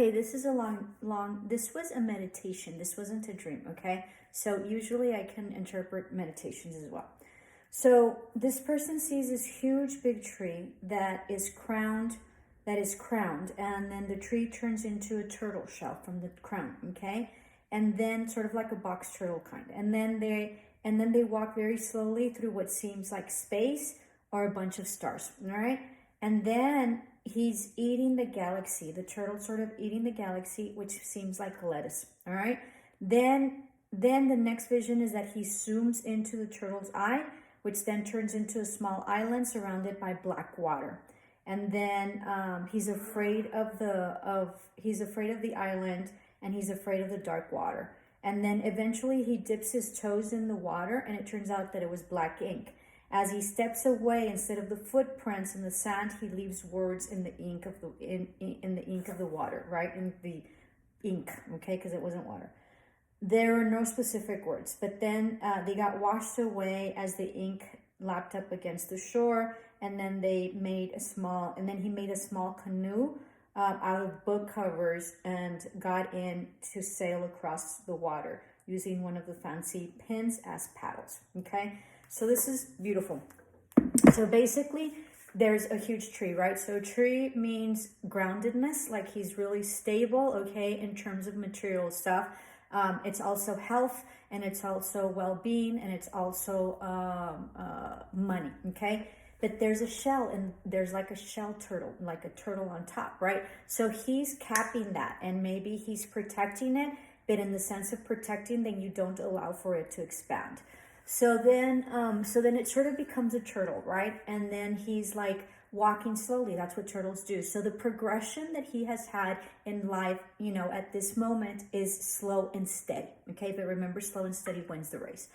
Okay, this is a this was a meditation. This wasn't a dream, okay? So usually I can interpret meditations as well. So this person sees this huge big tree that is crowned, and then the tree turns into a turtle shell from the crown, okay? And then sort of like a box turtle kind. And then they walk very slowly through what seems like space or a bunch of stars, all right? And then he's eating the galaxy, the turtle sort of eating the galaxy, which seems like lettuce, all right? Then the next vision is that he zooms into the turtle's eye, which then turns into a small island surrounded by black water. And then he's afraid of the island, and he's afraid of the dark water. And then eventually he dips his toes in the water, and it turns out that it was black ink. As he steps away, instead of the footprints in the sand, he leaves words in the ink of the ink of the water, right? In the ink, okay, because it wasn't water. There are no specific words, but then they got washed away as the ink lapped up against the shore, and then he made a small canoe out of book covers and got in to sail across the water using one of the fancy pins as paddles, okay? So this is beautiful. So basically, there's a huge tree, right? So tree means groundedness, like he's really stable, okay, in terms of material stuff. It's also health, and it's also well-being, and it's also money, okay? But there's a shell, and there's like a shell turtle, like a turtle on top, right? So he's capping that, and maybe he's protecting it, but in the sense of protecting, then you don't allow for it to expand. So then it sort of becomes a turtle, right? And then he's like walking slowly. That's what turtles do. So the progression that he has had in life, at this moment is slow and steady. Okay, but remember, slow and steady wins the race.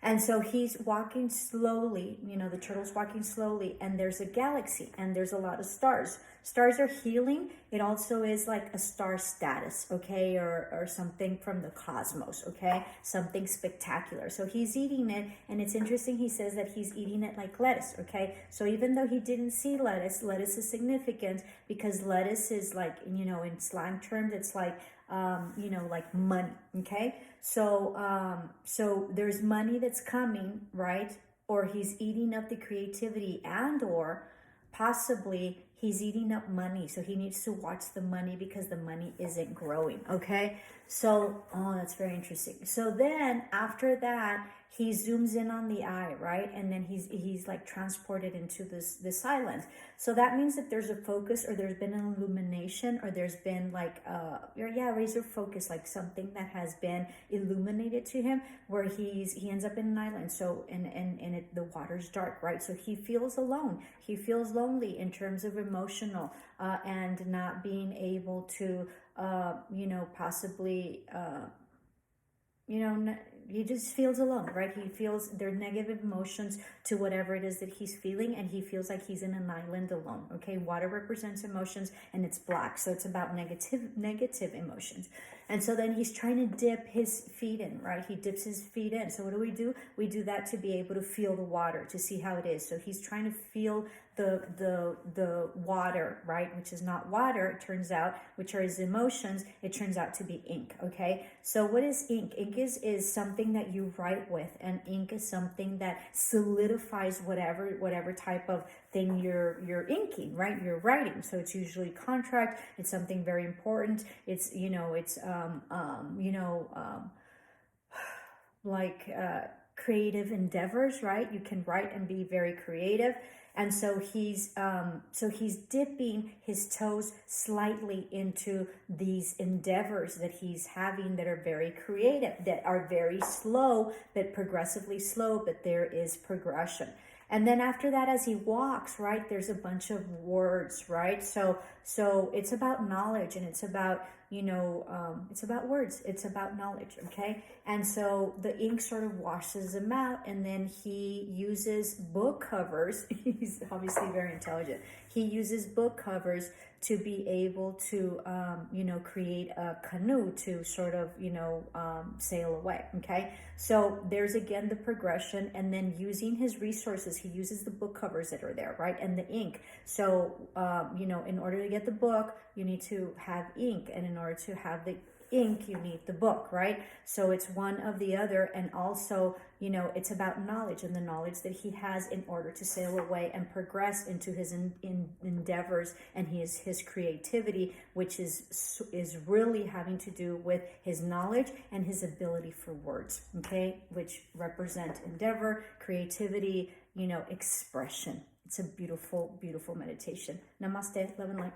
And so he's walking slowly, the turtle's walking slowly, and there's a galaxy, and there's a lot of stars. Stars are healing. It also is like a star status, okay, or something from the cosmos, okay, something spectacular. So he's eating it, and it's interesting, he says that he's eating it like lettuce, okay? So even though he didn't see lettuce is significant because lettuce is like, in slang terms, it's like, like money, okay? So there's money that's coming, right? Or he's eating up the creativity, and or possibly he's eating up money. So he needs to watch the money because the money isn't growing, okay? So, that's very interesting. So then after that, he zooms in on the eye, right? And then he's like transported into this island. So that means that there's a focus, or there's been an illumination, or there's been like razor focus, like something that has been illuminated to him, where he ends up in an island. So and the water's dark, right? So he feels alone. He feels lonely in terms of emotional and not being able to possibly he just feels alone, right? He feels there are negative emotions to whatever it is that he's feeling, and he feels like he's in an island alone, okay? Water represents emotions, and it's black, so it's about negative emotions. And so then he's trying to dip his feet in, right? He dips his feet in. So what do? We do that to be able to feel the water, to see how it is. So he's trying to feel the water, right? Which is not water, it turns out, which are his emotions. It turns out to be ink, okay? So what is ink? Ink is something that you write with, and ink is something that solidifies whatever type of thing you're inking, right? You're writing. So it's usually contract. It's something very important. It's creative endeavors, right? You can write and be very creative. And so he's dipping his toes slightly into these endeavors that he's having that are very creative, that are very slow, but progressively slow, but there is progression. And then after that, as he walks, right, there's a bunch of words, right? So it's about knowledge, and it's about, it's about words. It's about knowledge, okay? And so the ink sort of washes him out, and then he uses book covers. He's obviously very intelligent. He uses book covers to be able to, create a canoe to sort of, sail away, okay? So there's again the progression, and then using his resources, he uses the book covers that are there, right? And the ink. So, in order to get the book, you need to have ink, and in order to have the ink, you need the book, right? So it's one of the other. And also, you know, it's about knowledge, and the knowledge that he has in order to sail away and progress into his endeavors and his creativity, which is really having to do with his knowledge and his ability for words, okay, which represent endeavor, creativity, you know, expression. It's a beautiful, beautiful meditation. Namaste, love and light.